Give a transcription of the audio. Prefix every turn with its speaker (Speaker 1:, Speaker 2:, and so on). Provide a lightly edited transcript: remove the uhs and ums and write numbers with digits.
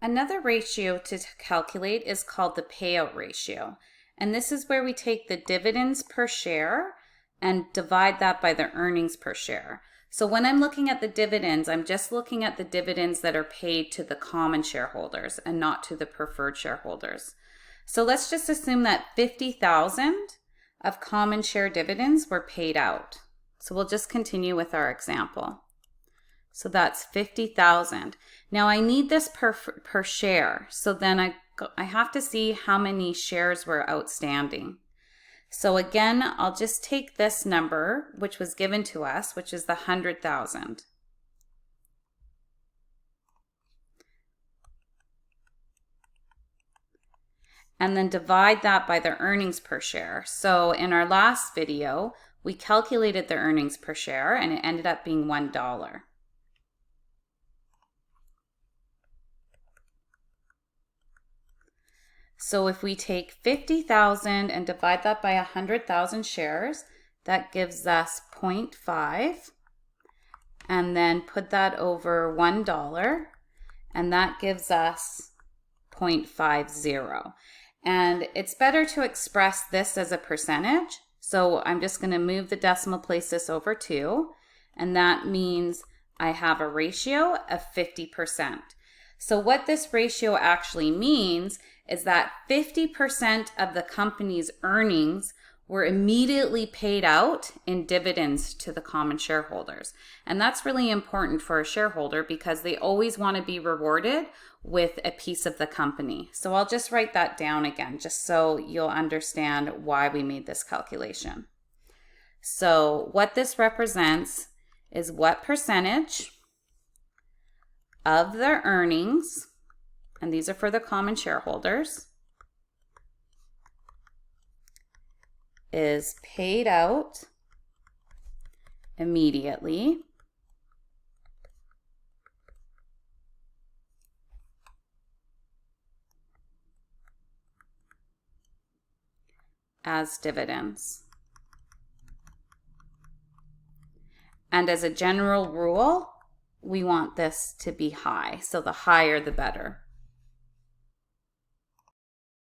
Speaker 1: Another ratio to calculate is called the payout ratio. And this is where we take the dividends per share and divide that by the earnings per share. So when I'm looking at the dividends, I'm just looking at the dividends that are paid to the common shareholders and not to the preferred shareholders. So let's just assume that 50,000 of common share dividends were paid out. So we'll just continue with our example. So that's 50,000. Now I need this per share. So then I have to see how many shares were outstanding. So again, I'll just take this number, which was given to us, which is the 100,000. And then divide that by the earnings per share. So in our last video, we calculated the earnings per share and it ended up being $1. So if we take 50,000 and divide that by 100,000 shares, that gives us 0.5, and then put that over $1, and that gives us 0.50. And it's better to express this as a percentage. So I'm just going to move the decimal place this over 2, and that means I have a ratio of 50%. So what this ratio actually means is that 50% of the company's earnings were immediately paid out in dividends to the common shareholders. And that's really important for a shareholder because they always want to be rewarded with a piece of the company. So I'll just write that down again, just so you'll understand why we made this calculation. So what this represents is what percentage of their earnings, and these are for the common shareholders, is paid out immediately as dividends. And as a general rule, we want this to be high. So the higher, the better.